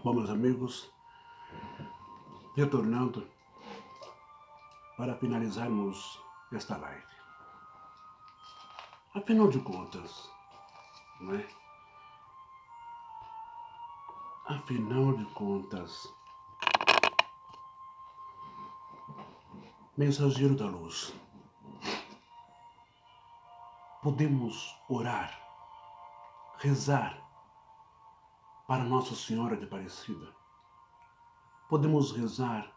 Bom, meus amigos, retornando para finalizarmos esta live. Afinal de contas, não é? Afinal de contas, mensageiro da luz, podemos orar, rezar para Nossa Senhora de Aparecida. Podemos rezar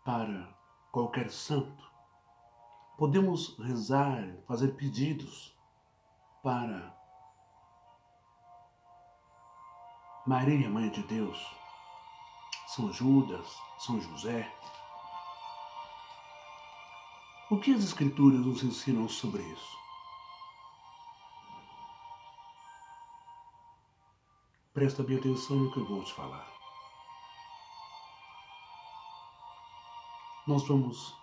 para qualquer santo. Podemos rezar, fazer pedidos para Maria, Mãe de Deus, São Judas, São José. O que as Escrituras nos ensinam sobre isso? Presta bem atenção no que eu vou te falar. Nós vamos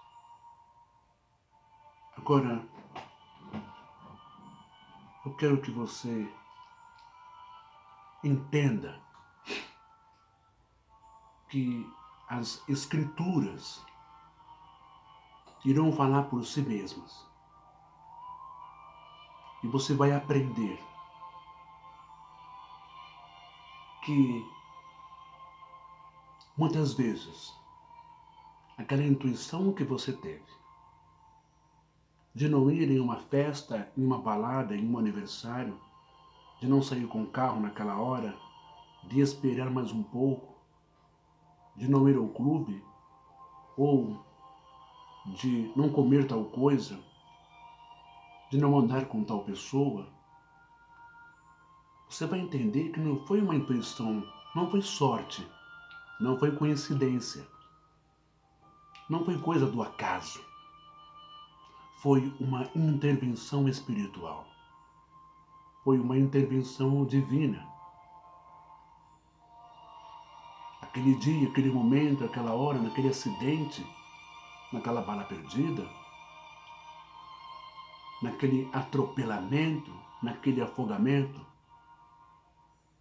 agora. Eu quero que você entenda que as Escrituras irão falar por si mesmas. E você vai aprender que muitas vezes aquela intuição que você teve de não ir em uma festa, em uma balada, em um aniversário, de não sair com o carro naquela hora, de esperar mais um pouco, de não ir ao clube, ou de não comer tal coisa, de não andar com tal pessoa, você vai entender que não foi uma intuição, não foi sorte, não foi coincidência, não foi coisa do acaso. Foi uma intervenção espiritual. Foi uma intervenção divina. Aquele dia, aquele momento, aquela hora, naquele acidente, naquela bala perdida, naquele atropelamento, naquele afogamento,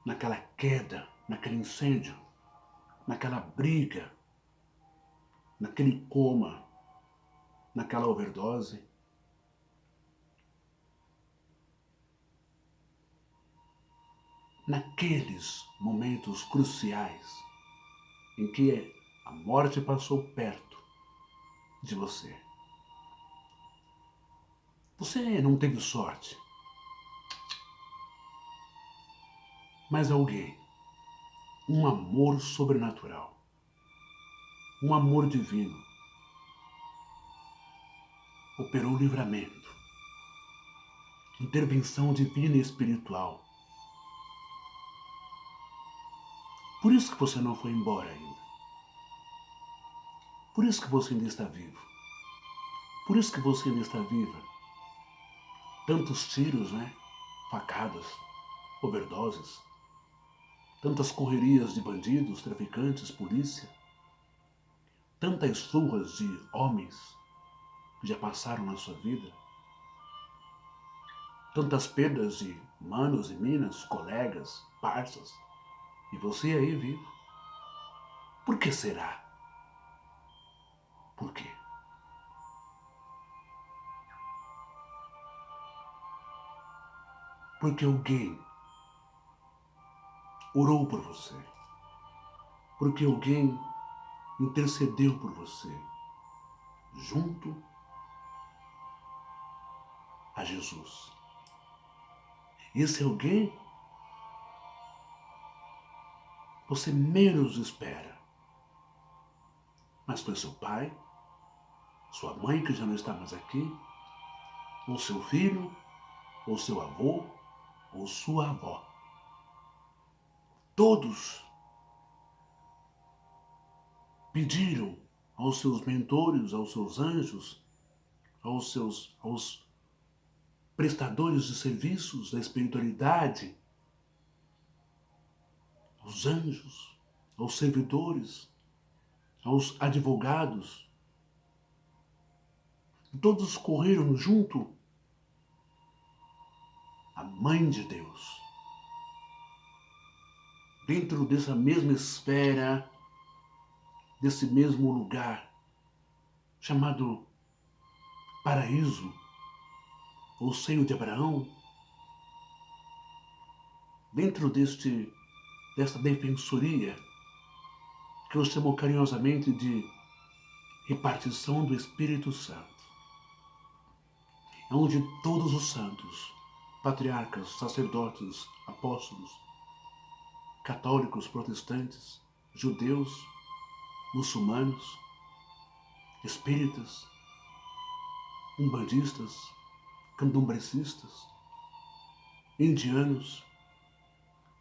naquela queda, naquele incêndio, naquela briga, naquele coma, naquela overdose. Naqueles momentos cruciais em que a morte passou perto de você. Você não teve sorte, mas alguém, um amor sobrenatural, um amor divino, operou livramento, intervenção divina e espiritual. Por isso que você não foi embora ainda. Por isso que você ainda está vivo. Por isso que você ainda está viva. Tantos tiros, né? Facadas, overdoses, tantas correrias de bandidos, traficantes, polícia, tantas surras de homens que já passaram na sua vida, tantas perdas de manos e minas, colegas, parças, e você aí vivo. Por que será? Por quê? Porque alguém orou por você. Porque alguém intercedeu por você, junto a Jesus. Esse alguém você menos espera. Mas foi seu pai, sua mãe que já não está mais aqui, ou seu filho, ou seu avô, ou sua avó. Todos pediram aos seus mentores, aos seus anjos, aos prestadores de serviços da espiritualidade, aos anjos, aos servidores, aos advogados. Todos correram junto à Mãe de Deus. dentro dessa mesma esfera, desse mesmo lugar, chamado paraíso, ou seio de Abraão, dentro desta defensoria, que eu chamo carinhosamente de repartição do Espírito Santo, onde todos os santos, patriarcas, sacerdotes, apóstolos, católicos, protestantes, judeus, muçulmanos, espíritas, umbandistas, candomblecistas, indianos,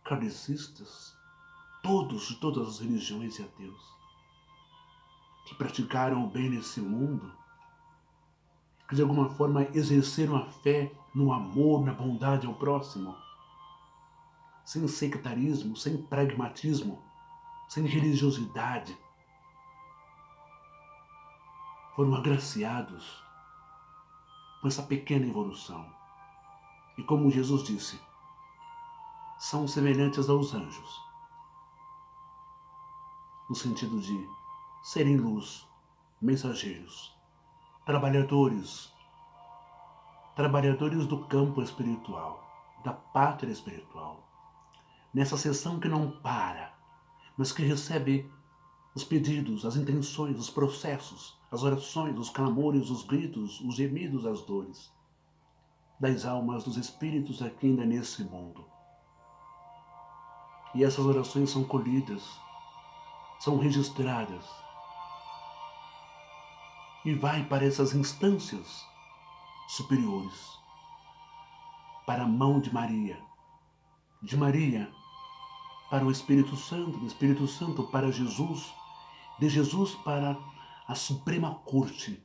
kardecistas, todos de todas as religiões e ateus, que praticaram o bem nesse mundo, que de alguma forma exerceram a fé no amor, na bondade ao próximo, sem sectarismo, sem pragmatismo, sem religiosidade, foram agraciados com essa pequena evolução. E como Jesus disse, são semelhantes aos anjos, no sentido de serem luz, mensageiros, trabalhadores do campo espiritual, da pátria espiritual, nessa sessão que não para, mas que recebe os pedidos, as intenções, os processos, as orações, os clamores, os gritos, os gemidos, as dores das almas, dos espíritos aqui ainda nesse mundo. E essas orações são colhidas, são registradas e vai para essas instâncias superiores, para a mão de Maria para o Espírito Santo, do Espírito Santo para Jesus, de Jesus para a Suprema Corte,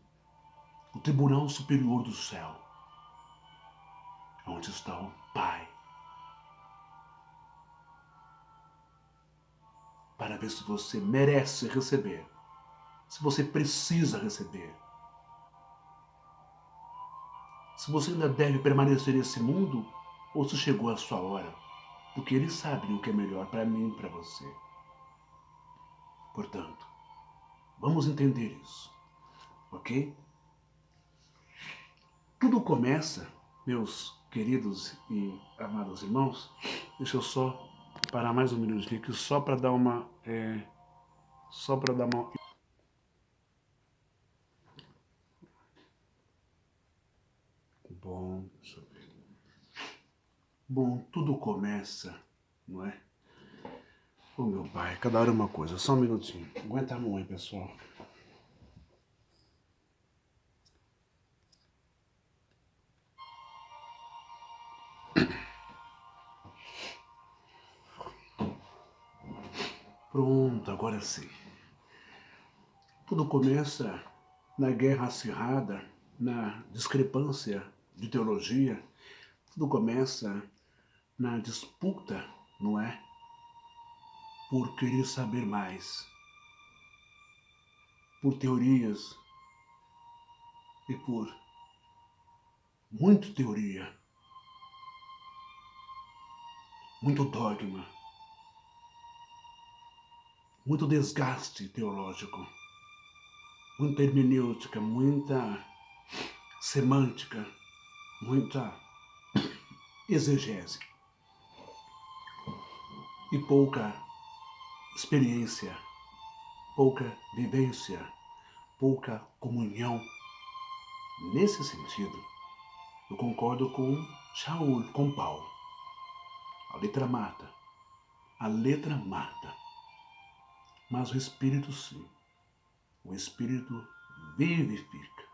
o Tribunal Superior do Céu, onde está o Pai, para ver se você merece receber, se você precisa receber, se você ainda deve permanecer nesse mundo ou se chegou a sua hora, porque Ele sabe o que é melhor para mim e para você. Portanto, vamos entender isso, ok? Tudo começa, meus queridos e amados irmãos, deixa eu só parar mais um minutinho aqui, só para dar uma... Bom, deixa eu ver. Bom, tudo começa, não é? Ô meu pai, cada hora é uma coisa, só um minutinho. Aguenta a mão aí, pessoal. Pronto, agora sim. Tudo começa na guerra acirrada, na discrepância de teologia. Tudo começa na disputa, não é? Por querer saber mais, por teorias e por muita teoria, muito dogma, muito desgaste teológico, muita hermenêutica, muita semântica, muita exegese e pouca experiência, pouca vivência, pouca comunhão. Nesse sentido, eu concordo com Shaul, com Paulo. A letra mata, a letra mata, mas o Espírito sim, o Espírito vivifica.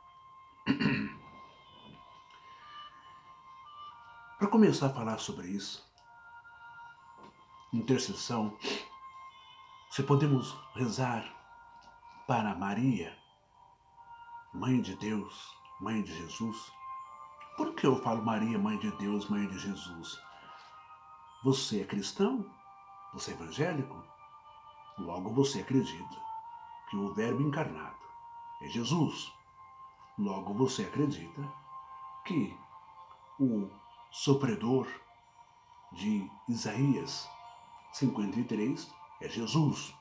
Para começar a falar sobre isso, intercessão, se podemos rezar para Maria, Mãe de Deus, Mãe de Jesus. Por que eu falo Maria, Mãe de Deus, Mãe de Jesus? Você é cristão? Você é evangélico? Logo você acredita que o Verbo encarnado é Jesus. Logo você acredita que o sofredor de Isaías 53 é Jesus.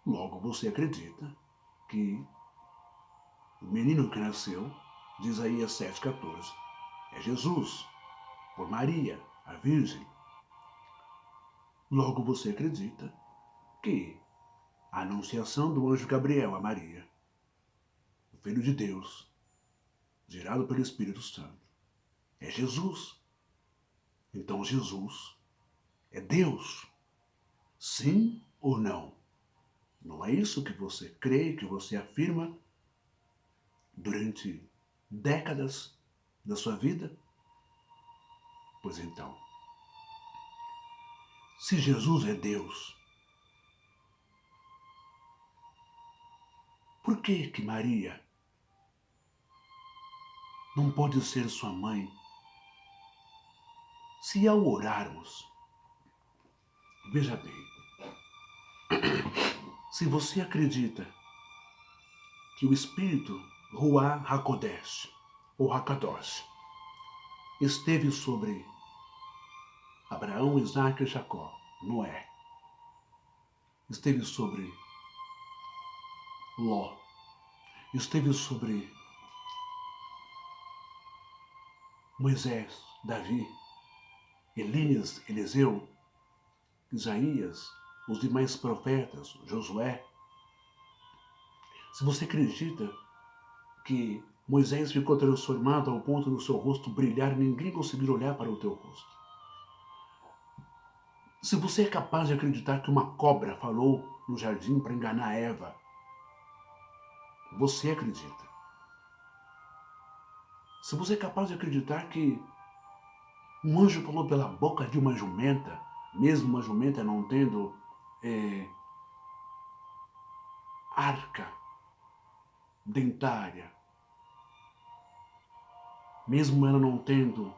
Logo você acredita que o menino que nasceu, de Isaías 7,14, é Jesus, por Maria, a Virgem. Logo você acredita que a anunciação do anjo Gabriel a Maria, o Filho de Deus, gerado pelo Espírito Santo, é Jesus. Então Jesus é Deus. Sim ou não? Não é isso que você crê, que você afirma durante décadas da sua vida? Pois então, se Jesus é Deus, por que Maria não pode ser sua mãe? Se ao orarmos, veja bem, se você acredita que o Espírito Ruach HaKodesh, ou Hakadosh, esteve sobre Abraão, Isaac e Jacó, Noé, esteve sobre Ló, esteve sobre Moisés, Davi, Elias, Eliseu, Isaías, os demais profetas, Josué. Se você acredita que Moisés ficou transformado ao ponto do seu rosto brilhar e ninguém conseguir olhar para o teu rosto. Se você é capaz de acreditar que uma cobra falou no jardim para enganar Eva, você acredita. Se você é capaz de acreditar que um anjo falou pela boca de uma jumenta, mesmo uma jumenta não tendo arca dentária, mesmo ela não tendo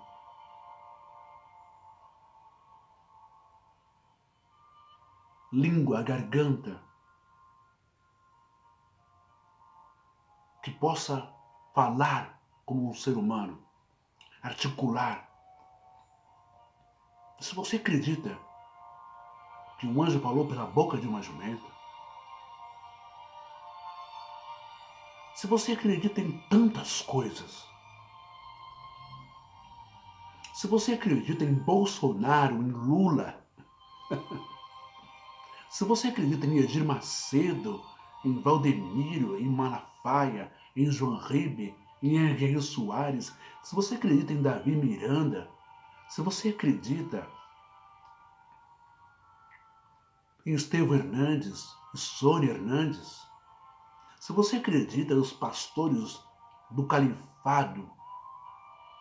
língua, garganta, que possa falar como um ser humano, articular. Se você acredita que um anjo falou pela boca de uma jumenta, se você acredita em tantas coisas, se você acredita em Bolsonaro, em Lula, se você acredita em Edir Macedo, em Valdemiro, em Malafaia, em João Ribe, em Henrique Soares, se você acredita em Davi Miranda, se você acredita em Estevão Hernandes, e Sônia Hernandes, se você acredita nos pastores do califado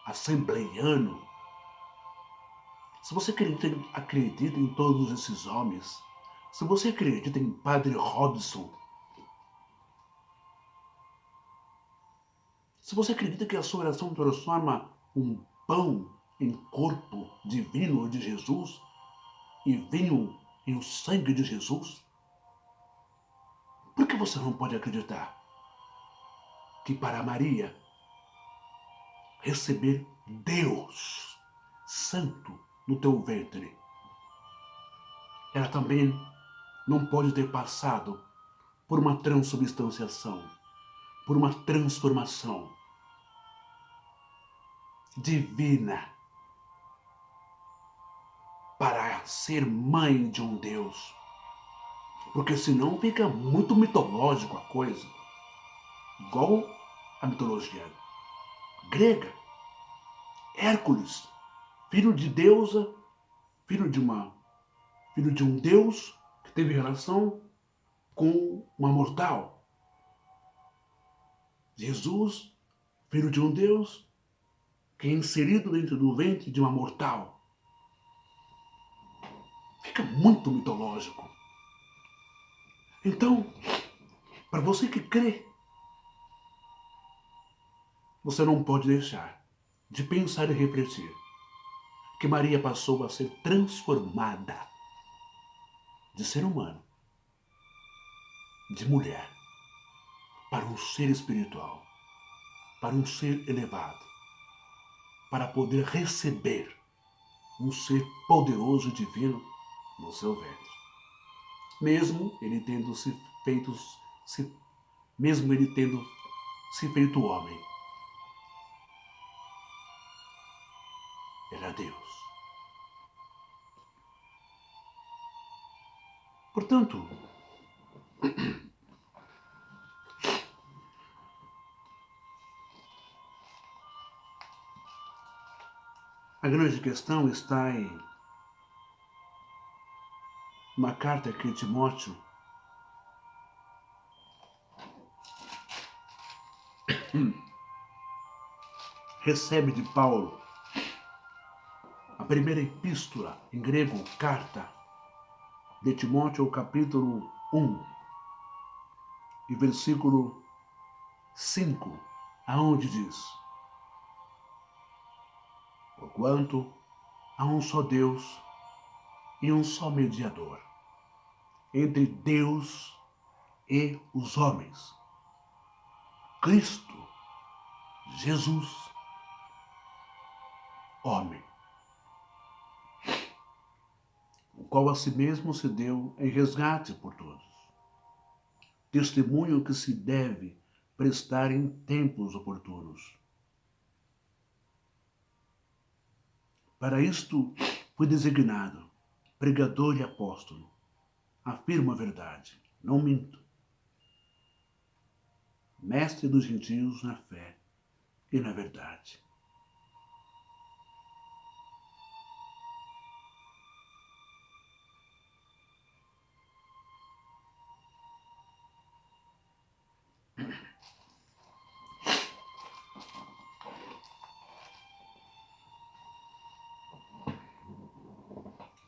assembleiano, se você acredita em todos esses homens, se você acredita em Padre Robson, se você acredita que a sua oração transforma um pão em corpo divino de Jesus e vinho em o sangue de Jesus, por que você não pode acreditar que para Maria receber Deus Santo no teu ventre, ela também não pode ter passado por uma transubstanciação, por uma transformação divina para ser mãe de um Deus? Porque senão fica muito mitológico a coisa, igual a mitologia grega. Hércules, filho de deusa, filho de um deus que teve relação com uma mortal. Jesus, filho de um deus que é inserido dentro do ventre de uma mortal. Fica muito mitológico. Então, para você que crê, você não pode deixar de pensar e refletir que Maria passou a ser transformada de ser humano, de mulher, para um ser espiritual, para um ser elevado, para poder receber um ser poderoso e divino no seu ventre. Mesmo ele tendo se feito homem, era Deus. Portanto, a grande questão está em uma carta que Timóteo recebe de Paulo, a primeira epístola, em grego, carta de Timóteo, capítulo 1, e versículo 5, aonde diz: porquanto há um só Deus e um só mediador entre Deus e os homens, Cristo Jesus, homem, o qual a si mesmo se deu em resgate por todos. Testemunho que se deve prestar em tempos oportunos. Para isto fui designado, pregador e apóstolo. Afirmo a verdade, não minto. Mestre dos gentios na fé e na verdade.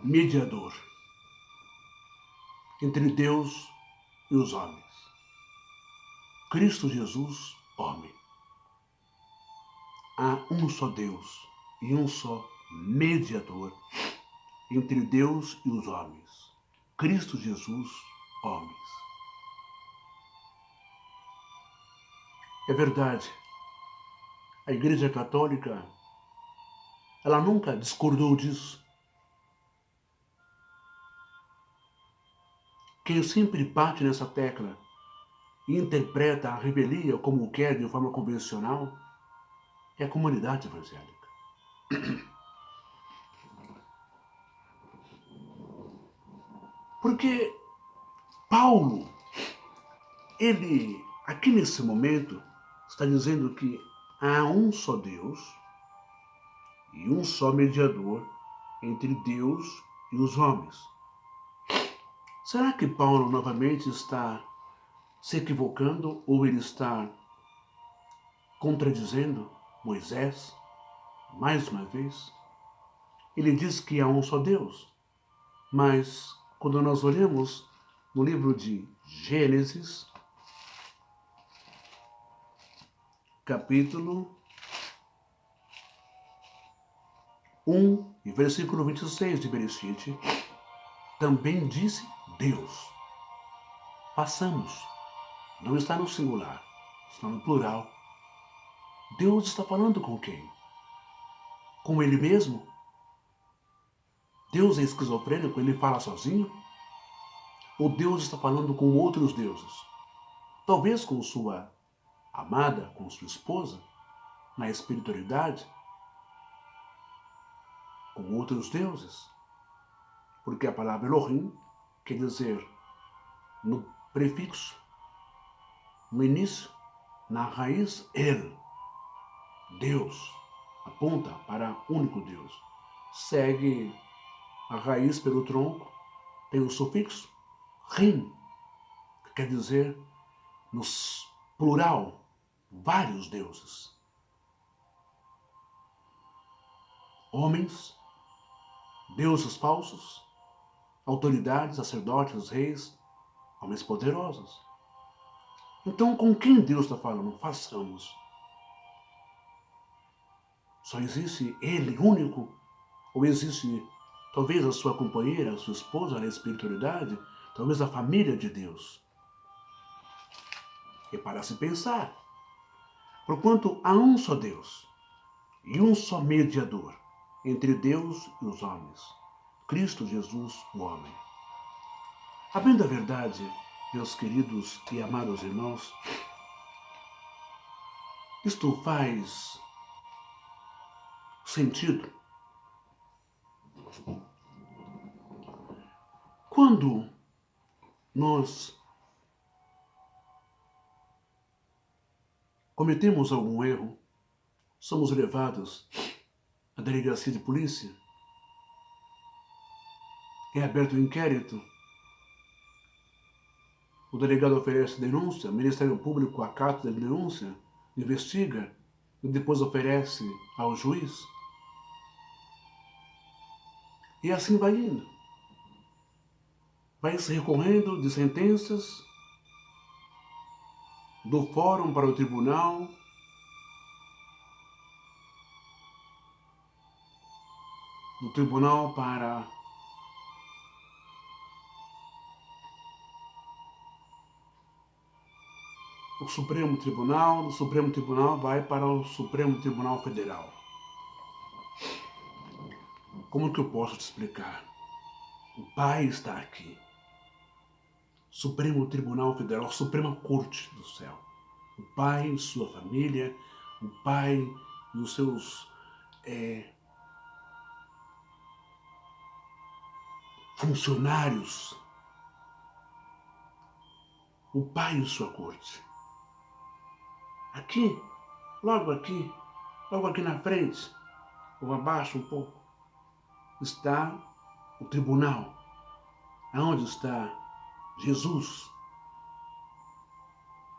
Mediador entre Deus e os homens. Cristo Jesus, homem. Há um só Deus e um só mediador entre Deus e os homens. Cristo Jesus, homens. É verdade, a Igreja Católica, ela nunca discordou disso. Quem sempre bate nessa tecla e interpreta a revelia como quer de forma convencional é a comunidade evangélica. Porque Paulo, ele, aqui nesse momento, está dizendo que há um só Deus e um só mediador entre Deus e os homens. Será que Paulo novamente está se equivocando ou ele está contradizendo Moisés mais uma vez? Ele diz que há um só Deus, mas quando nós olhamos no livro de Gênesis, capítulo 1 e versículo 26 de Bereshit, também disse Deus. Passamos. Não está no singular, está no plural. Deus está falando com quem? Com ele mesmo? Deus é esquizofrênico, ele fala sozinho? Ou Deus está falando com outros deuses? Talvez com sua amada, com sua esposa, na espiritualidade? Com outros deuses? Porque a palavra Elohim quer dizer, no prefixo, no início, na raiz, El, Deus, aponta para único Deus. Segue a raiz pelo tronco, tem o sufixo, Rim, que quer dizer, no plural, vários deuses. Homens, deuses falsos, autoridades, sacerdotes, reis, homens poderosos. Então, com quem Deus está falando? Façamos. Só existe Ele único? Ou existe talvez a sua companheira, a sua esposa na espiritualidade? Talvez a família de Deus? É para se pensar. Porquanto há um só Deus e um só mediador entre Deus e os homens, Cristo Jesus, o homem. A bem da verdade, meus queridos e amados irmãos, isto faz sentido quando nós cometemos algum erro, somos levados à delegacia de polícia, é aberto um inquérito, o delegado oferece denúncia, o Ministério Público acata a denúncia, investiga e depois oferece ao juiz. E assim vai indo. Vai se recorrendo de sentenças do fórum para o tribunal, do tribunal para o Supremo Tribunal, do Supremo Tribunal vai para o Supremo Tribunal Federal. Como que eu posso te explicar? O Pai está aqui. Supremo Tribunal Federal, Suprema Corte do Céu. O Pai e sua família, o Pai e os seus funcionários, o Pai e sua corte. Aqui, logo aqui na frente, ou abaixo um pouco, está o tribunal. Aonde está Jesus,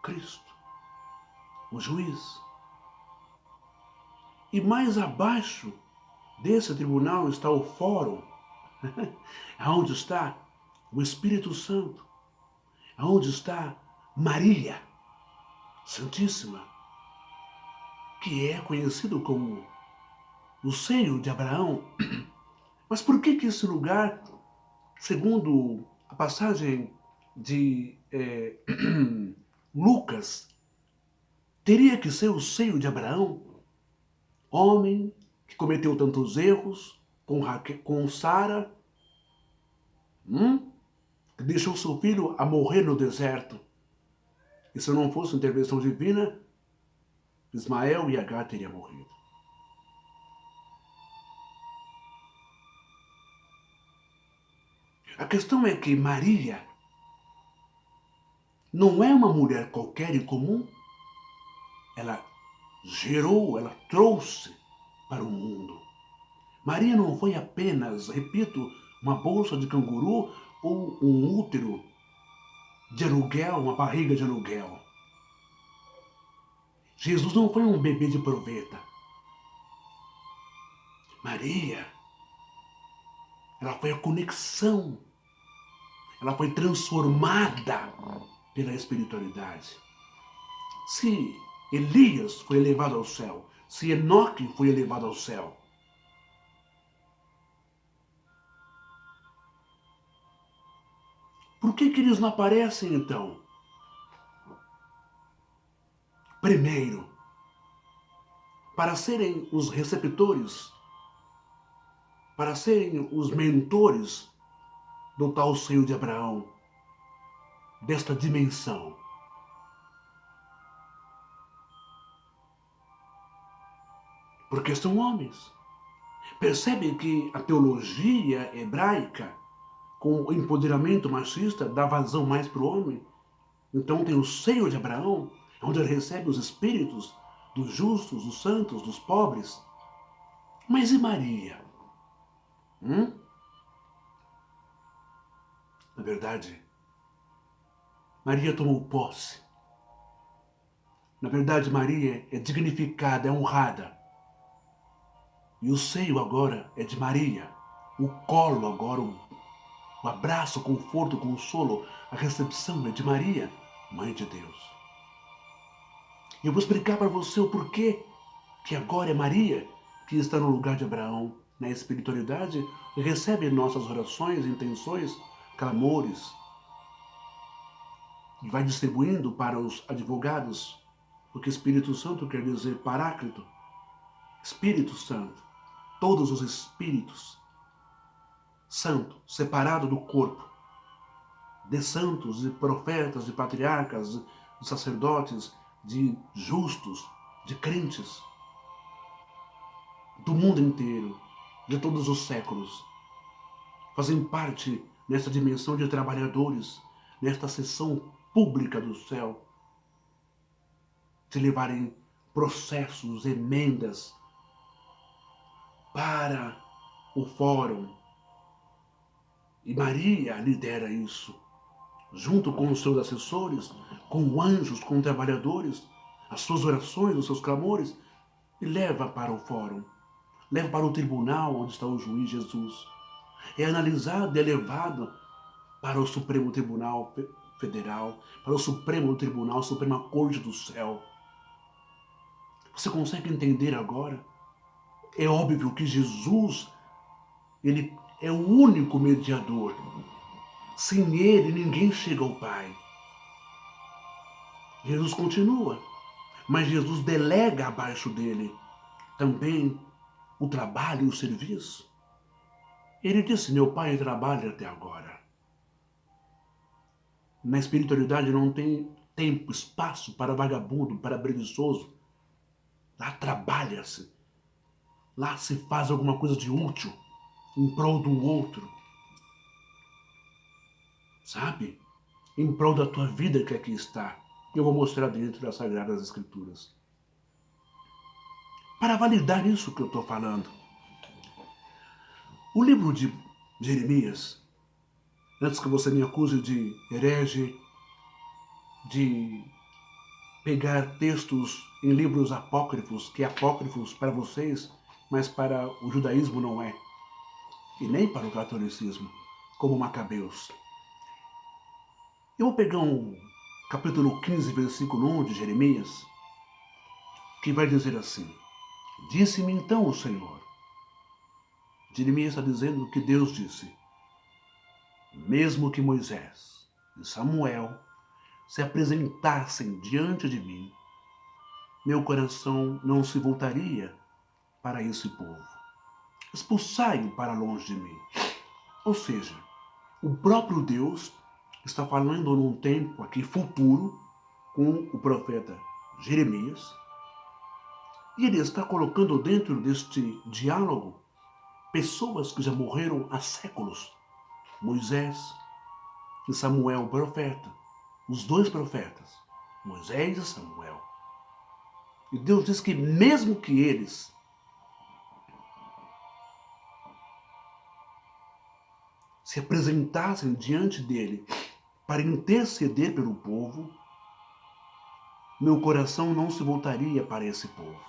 Cristo, o juiz. E mais abaixo desse tribunal está o fórum, aonde está o Espírito Santo, aonde está Maria Santíssima, que é conhecido como o seio de Abraão. Mas por que esse lugar, segundo a passagem de Lucas, teria que ser o seio de Abraão? Homem que cometeu tantos erros com Sara, que deixou seu filho a morrer no deserto. E se não fosse intervenção divina, Ismael e Agar teriam morrido. A questão é que Maria não é uma mulher qualquer e comum. Ela gerou, ela trouxe para o mundo. Maria não foi apenas, repito, uma bolsa de canguru ou um útero de aluguel, uma barriga de aluguel. Jesus não foi um bebê de proveta. Maria, ela foi a conexão, ela foi transformada pela espiritualidade. Se Elias foi elevado ao céu, se Enoque foi elevado ao céu, por que eles não aparecem então? Primeiro, para serem os receptores, para serem os mentores do tal seio de Abraão, desta dimensão. Porque são homens. Percebem que a teologia hebraica, com o empoderamento machista, dá vazão mais para o homem? Então tem o seio de Abraão, onde ele recebe os espíritos dos justos, dos santos, dos pobres. Mas e Maria? Na verdade, Maria tomou posse. Na verdade, Maria é dignificada, é honrada. E o seio agora é de Maria. O colo agora, o abraço, o conforto, o consolo, a recepção é de Maria, Mãe de Deus. E eu vou explicar para você o porquê que agora é Maria que está no lugar de Abraão, na espiritualidade, e recebe nossas orações, intenções, clamores, e vai distribuindo para os advogados, porque Espírito Santo quer dizer Paráclito, Espírito Santo, todos os espíritos santo, separado do corpo, de santos, de profetas, de patriarcas, de sacerdotes, de justos, de crentes, do mundo inteiro, de todos os séculos, fazem parte nessa dimensão de trabalhadores, nesta sessão pública do céu, de levarem processos, emendas para o fórum. E Maria lidera isso, junto com os seus assessores, com anjos, com trabalhadores, as suas orações, os seus clamores, e leva para o fórum, leva para o tribunal onde está o juiz Jesus. É analisado e é levado para o Supremo Tribunal Federal, para o Supremo Tribunal, Suprema Corte do Céu. Você consegue entender agora? É óbvio que Jesus, ele é o único mediador. Sem ele, ninguém chega ao Pai. Jesus continua, mas Jesus delega abaixo dele também o trabalho e o serviço. Ele disse, meu Pai trabalha até agora. Na espiritualidade não tem tempo, espaço para vagabundo, para preguiçoso. Lá trabalha-se. Lá se faz alguma coisa de útil em prol do outro. Sabe? Em prol da tua vida que aqui está. Eu vou mostrar dentro das Sagradas Escrituras. Para validar isso que eu estou falando. O livro de Jeremias, antes que você me acuse de herege, de pegar textos em livros apócrifos, que é apócrifos para vocês, mas para o judaísmo não é. E nem para o catolicismo, como Macabeus. Eu vou pegar um capítulo 15, versículo 1 de Jeremias, que vai dizer assim, disse-me então o Senhor. Jeremias está dizendo que Deus disse, mesmo que Moisés e Samuel se apresentassem diante de mim, meu coração não se voltaria para esse povo. Expulsai-o para longe de mim. Ou seja, o próprio Deus está falando num tempo aqui futuro com o profeta Jeremias, e ele está colocando dentro deste diálogo pessoas que já morreram há séculos. Moisés e Samuel, o profeta. Os dois profetas, Moisés e Samuel. E Deus diz que mesmo que eles se apresentassem diante dele para interceder pelo povo, meu coração não se voltaria para esse povo.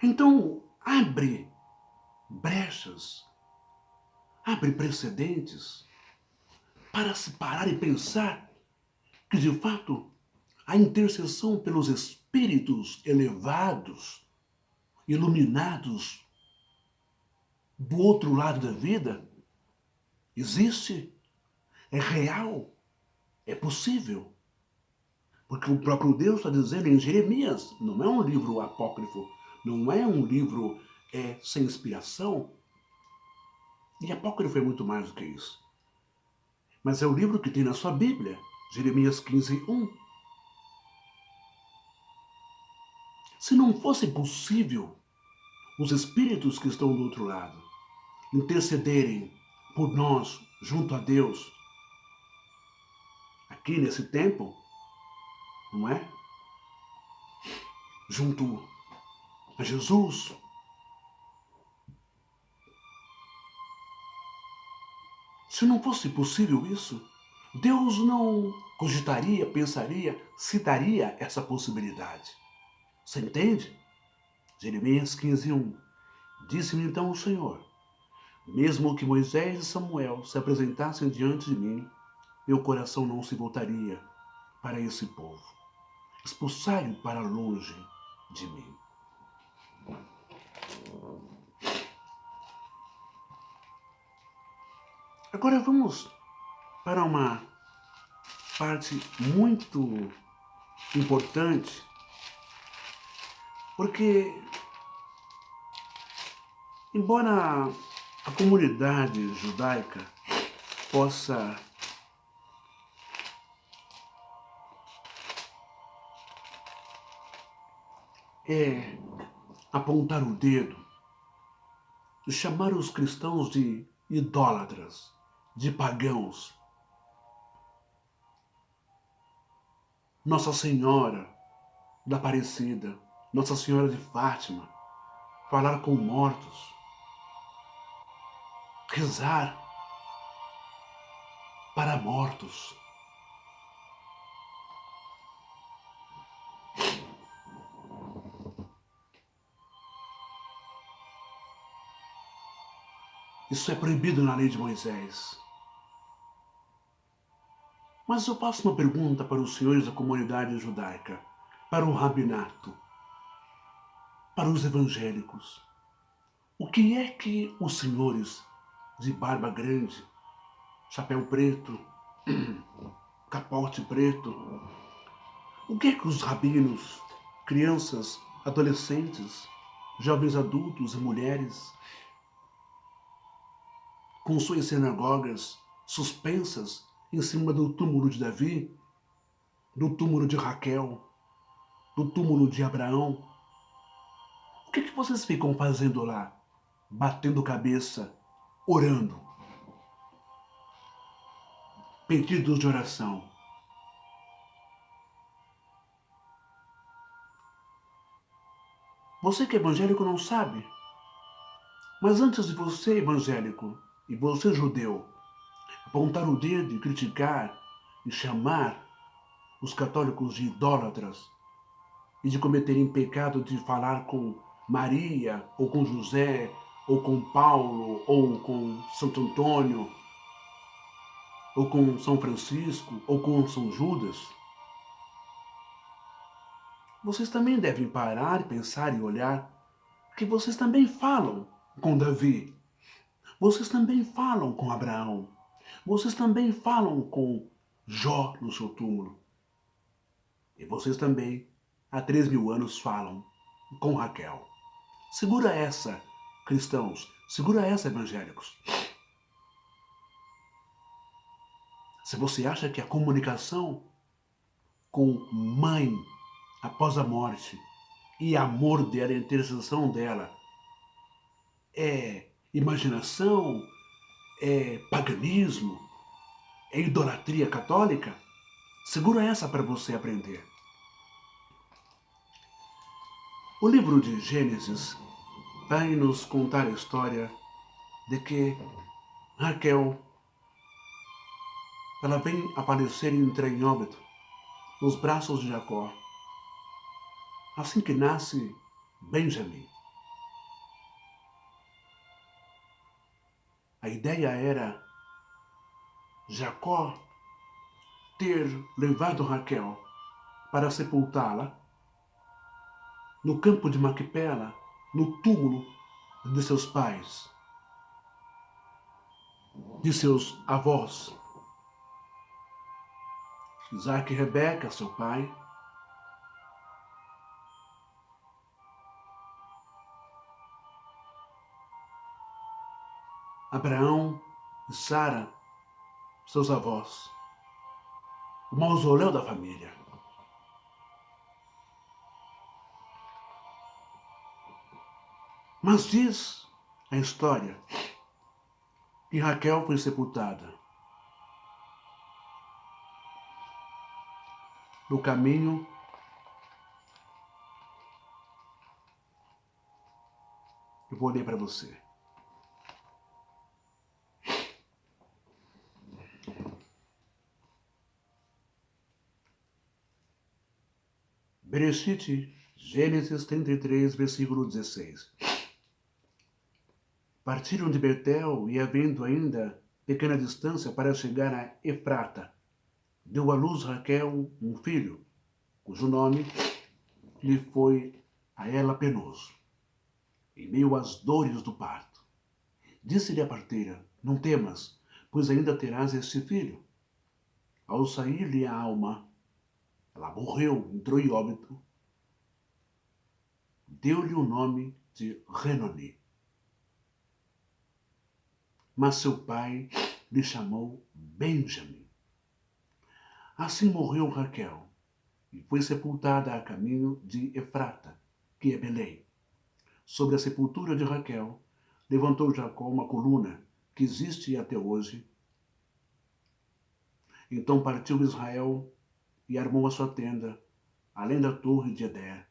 Então, abre brechas, abre precedentes para se parar e pensar que, de fato, a intercessão pelos espíritos elevados, iluminados do outro lado da vida, existe, é real, é possível. Porque o próprio Deus está dizendo em Jeremias, não é um livro apócrifo, não é um livro sem inspiração. E apócrifo é muito mais do que isso. Mas é o livro que tem na sua Bíblia, Jeremias 15, 1. Se não fosse possível os espíritos que estão do outro lado intercederem por nós junto a Deus, aqui nesse tempo, não é? Junto a Jesus. Se não fosse possível isso, Deus não cogitaria, pensaria, citaria essa possibilidade. Você entende? Jeremias 15, 1. Disse-me então o Senhor, mesmo que Moisés e Samuel se apresentassem diante de mim, meu coração não se voltaria para esse povo. Expulsai-o para longe de mim. Agora vamos para uma parte muito importante, porque Embora a comunidade judaica possa apontar o dedo e chamar os cristãos de idólatras, de pagãos, Nossa Senhora da Aparecida, Nossa Senhora de Fátima, falar com mortos, rezar para mortos. Isso é proibido na lei de Moisés. Mas eu faço uma pergunta para os senhores da comunidade judaica, para o rabinato, para os evangélicos. O que é que os senhores de barba grande, chapéu preto, capote preto, o que é que os rabinos, crianças, adolescentes, jovens adultos e mulheres, com suas sinagogas suspensas em cima do túmulo de Davi, do túmulo de Raquel, do túmulo de Abraão, o que é que vocês ficam fazendo lá? Batendo cabeça, orando, pedidos de oração. Você que é evangélico não sabe, mas antes de você, evangélico, e você, judeu, apontar o dedo e criticar e chamar os católicos de idólatras e de cometerem pecado de falar com Maria, ou com José, ou com Paulo, ou com Santo Antônio, ou com São Francisco, ou com São Judas, vocês também devem parar, pensar e olhar que vocês também falam com Davi, vocês também falam com Abraão, vocês também falam com Jó no seu túmulo. E vocês também, há 3.000 anos, falam com Raquel. Segura essa, cristãos, segura essa, evangélicos. Se você acha que a comunicação com mãe após a morte e amor dela, a intercessão dela, é imaginação, é paganismo, é idolatria católica, segura essa para você aprender. O livro de Gênesis vai nos contar a história de que Raquel, ela vem aparecer e entrar em óbito nos braços de Jacó, assim que nasce Benjamim. A ideia era Jacó ter levado Raquel para sepultá-la no campo de Maquipela, no túmulo de seus pais, de seus avós, Isaac e Rebeca, seu pai, Abraão e Sara, seus avós, o mausoléu da família. Mas diz a história que Raquel foi sepultada no caminho eu vou ler para você. Bereshit, Gênesis 33, versículo 16. Partiram de Betel e, havendo ainda pequena distância para chegar a Efrata, deu à luz Raquel um filho, cujo nome lhe foi a ela penoso, em meio às dores do parto. Disse-lhe a parteira: não temas, pois ainda terás este filho. Ao sair-lhe a alma, ela morreu, entrou em óbito, deu-lhe o nome de Renoni. mas seu pai lhe chamou Benjamim. Assim morreu Raquel e foi sepultada a caminho de Efrata, que é Belém. Sobre a sepultura de Raquel, levantou Jacó uma coluna que existe até hoje. Então partiu Israel e armou a sua tenda, além da torre de Eder.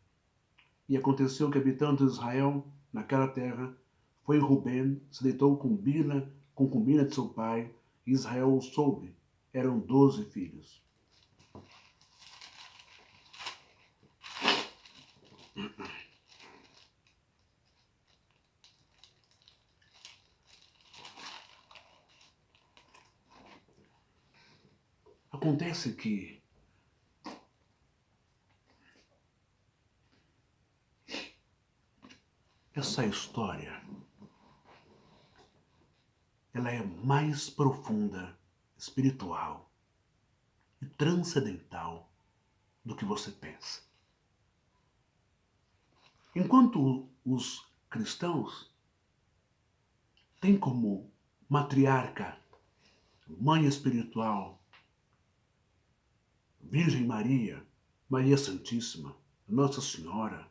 E aconteceu que, habitando Israel naquela terra, foi Rubem, se deitou com Bila, concubina de seu pai, e Israel o soube. Eram 12 filhos. Acontece que essa história, ela é mais profunda, espiritual e transcendental do que você pensa. Enquanto os cristãos têm como matriarca, mãe espiritual, Virgem Maria, Maria Santíssima, Nossa Senhora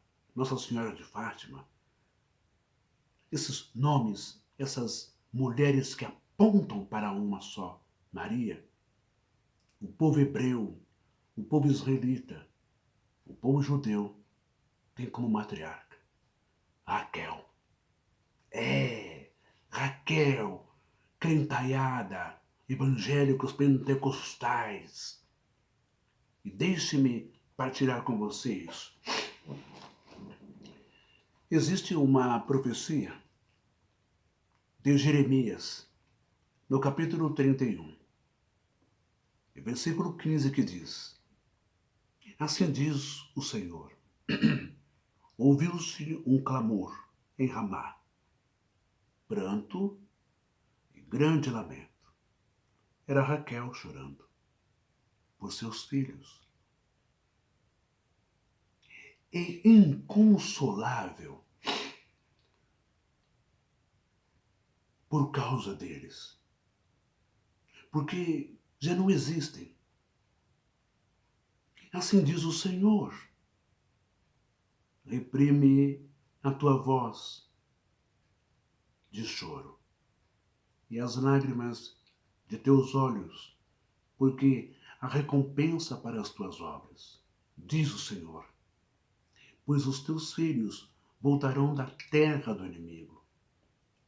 de Fátima, esses nomes, essas mulheres que apontam para uma só, Maria, o povo hebreu, o povo israelita, o povo judeu tem como matriarca Raquel. Raquel, crentaiada, evangélicos pentecostais. E deixe-me partilhar com vocês. Existe uma profecia de Jeremias, no capítulo 31, versículo 15, que diz: Assim diz o Senhor, ouviu-se um clamor em Ramá, pranto e grande lamento. Era Raquel chorando por seus filhos. É inconsolável por causa deles, porque já não existem. Assim diz o Senhor: reprime a tua voz de choro e as lágrimas de teus olhos, porque a recompensa para as tuas obras, diz o Senhor, pois os teus filhos voltarão da terra do inimigo.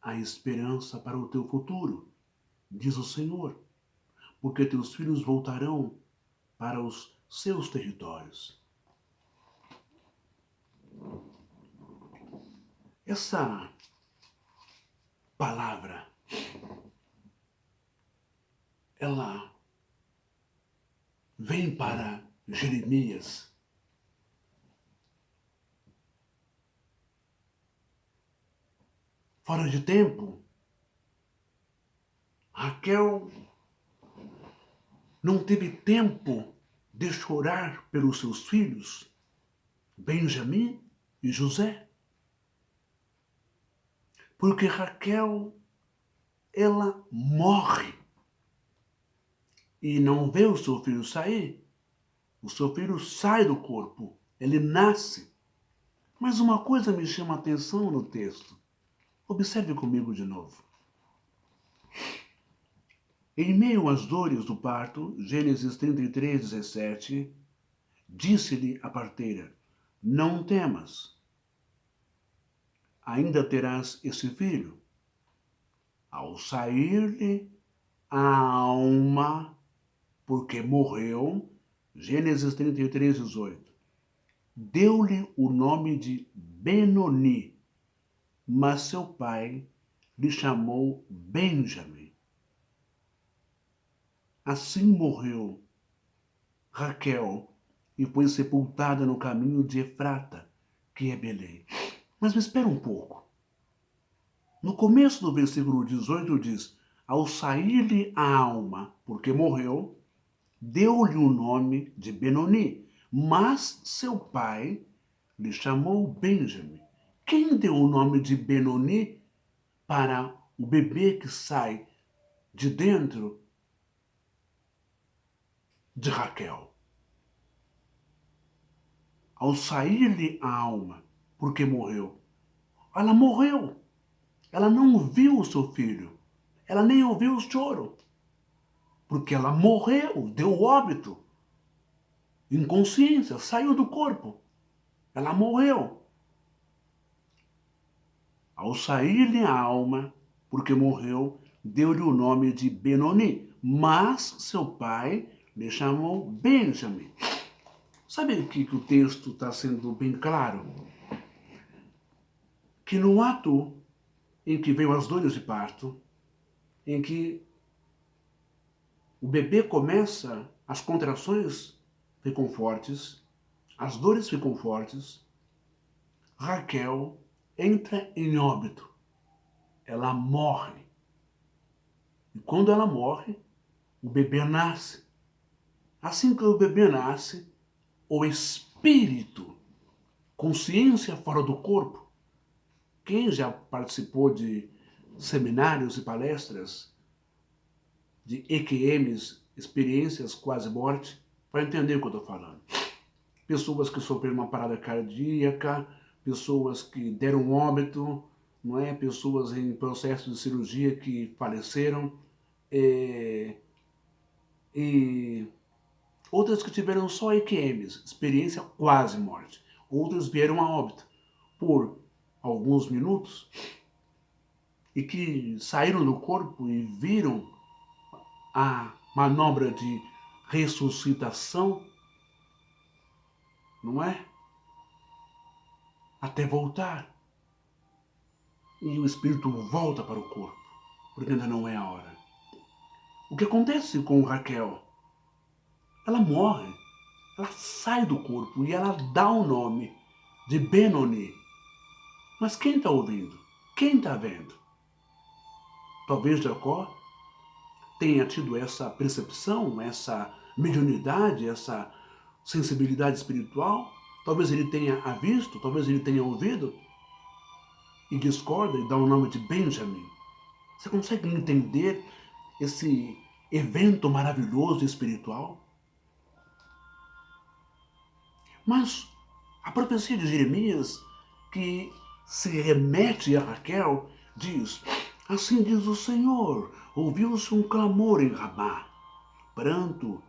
Há esperança para o teu futuro, diz o Senhor, porque teus filhos voltarão para os seus territórios. Essa palavra, ela vem para Jeremias fora de tempo. Raquel não teve tempo de chorar pelos seus filhos, Benjamim e José, porque Raquel, ela morre e não vê o seu filho sair. O seu filho sai do corpo, ele nasce. Mas uma coisa me chama a atenção no texto. Observe comigo de novo. Em meio às dores do parto, Gênesis 33, 17, disse-lhe a parteira: não temas, ainda terás esse filho. Ao sair-lhe a alma, porque morreu, Gênesis 33, 18, deu-lhe o nome de Benoni, mas seu pai lhe chamou Benjamim. Assim morreu Raquel e foi sepultada no caminho de Efrata, que é Belém. Mas me espera um pouco. No começo do versículo 18 diz: ao sair-lhe a alma, porque morreu, deu-lhe o nome de Benoni, mas seu pai lhe chamou Benjamim. Quem deu o nome de Benoni para o bebê que sai de dentro de Raquel. Ao sair-lhe a alma, porque morreu, ela morreu. Ela não viu o seu filho. Ela nem ouviu o choro. Porque ela morreu, deu óbito. Inconsciência, saiu do corpo. Ela morreu. Ao sair-lhe a alma, porque morreu, deu-lhe o nome de Benoni. Mas seu pai lhe chamou Benjamim. Sabe aqui que o texto está sendo bem claro? Que no ato em que veio as dores de parto, em que o bebê começa, as contrações ficam fortes, as dores ficam fortes, Raquel entra em óbito. Ela morre. E quando ela morre, o bebê nasce. Assim que o bebê nasce, o espírito, consciência fora do corpo. Quem já participou de seminários e palestras de EQMs, experiências quase morte, vai entender o que eu estou falando. Pessoas que sofreram uma parada cardíaca, pessoas que deram óbito, não é? Pessoas em processo de cirurgia que faleceram, e outras que tiveram só EQMs, experiência quase morte. Outras vieram a óbito por alguns minutos e que saíram do corpo e viram a manobra de ressuscitação, não é? Até voltar. E o espírito volta para o corpo, porque ainda não é a hora. O que acontece com Raquel? Ela morre, ela sai do corpo e ela dá o nome de Benoni. Mas quem está ouvindo? Quem está vendo? Talvez Jacó tenha tido essa percepção, essa mediunidade, essa sensibilidade espiritual. Talvez ele tenha a visto, talvez ele tenha ouvido e discorda e dá o nome de Benjamim. Você consegue entender esse evento maravilhoso espiritual? Mas a profecia de Jeremias, que se remete a Raquel, diz: assim diz o Senhor, ouviu-se um clamor em Ramá, pranto,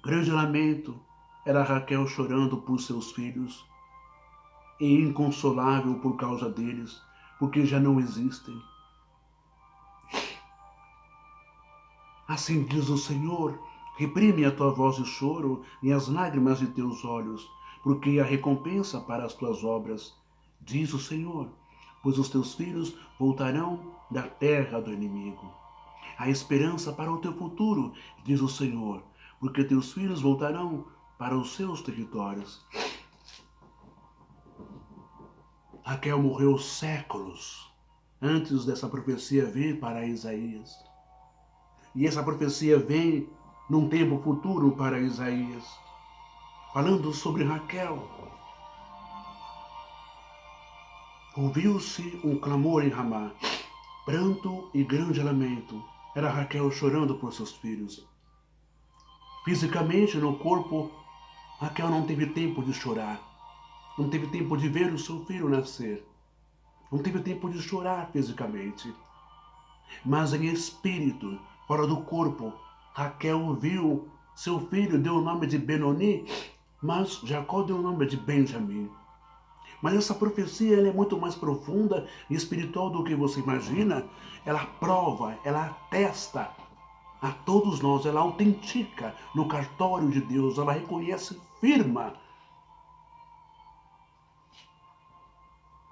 grande lamento, era Raquel chorando por seus filhos, e inconsolável por causa deles, porque já não existem. Assim diz o Senhor, reprime a tua voz de choro e as lágrimas de teus olhos, porque há recompensa para as tuas obras, diz o Senhor, pois os teus filhos voltarão da terra do inimigo. Há esperança para o teu futuro, diz o Senhor, porque teus filhos voltarão para os seus territórios. Raquel morreu séculos antes dessa profecia vir para Isaías. E essa profecia vem num tempo futuro para Isaías, falando sobre Raquel. Ouviu-se um clamor em Ramá, pranto e grande lamento. Era Raquel chorando por seus filhos. Fisicamente, no corpo, Raquel não teve tempo de chorar. Não teve tempo de ver o seu filho nascer. Não teve tempo de chorar fisicamente. Mas em espírito, fora do corpo, Raquel viu seu filho, deu o nome de Benoni, mas Jacó deu o nome de Benjamim. Mas essa profecia ela é muito mais profunda e espiritual do que você imagina. Ela prova, ela atesta a todos nós, ela autentica no cartório de Deus, ela reconhece, firma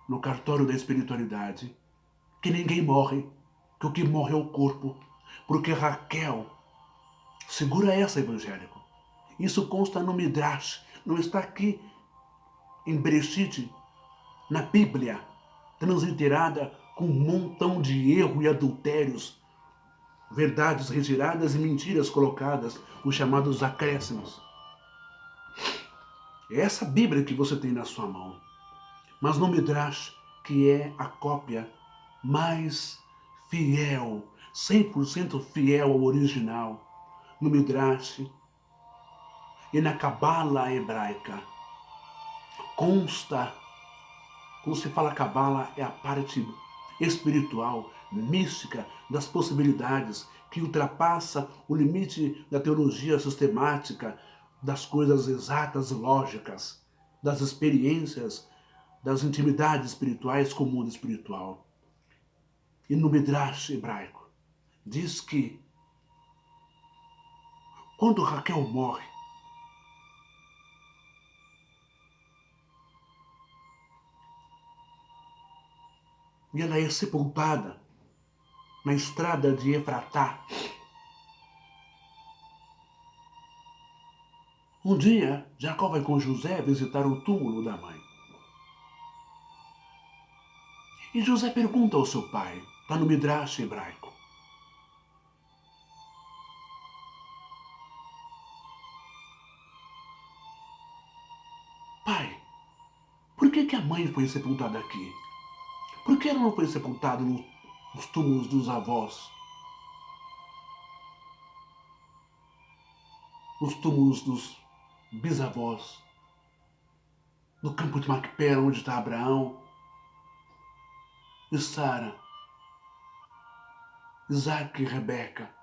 no cartório da espiritualidade, que ninguém morre, que o que morre é o corpo, porque Raquel, segura essa, evangélico, isso consta no Midrash, não está aqui em Bereshit, na Bíblia, transliterada com um montão de erro e adultérios, verdades retiradas e mentiras colocadas, os chamados acréscimos. É essa Bíblia que você tem na sua mão. Mas no Midrash, que é a cópia mais fiel, 100% fiel ao original, no Midrash e na Cabala hebraica. Consta, quando se fala Cabala, é a parte espiritual, mística das possibilidades que ultrapassa o limite da teologia sistemática, das coisas exatas e lógicas, das experiências, das intimidades espirituais com o mundo espiritual. E no Midrash hebraico diz que quando Raquel morre, e ela é sepultada na estrada de Efratá, um dia Jacó vai com José visitar o túmulo da mãe. E José pergunta ao seu pai, está no Midrash hebraico: pai, por que a mãe foi sepultada aqui? Por que ela não foi sepultada nos túmulos dos avós? Nos túmulos dos bisavós? No campo de Macpela, onde está Abraão e Sara, Isaac e Rebeca?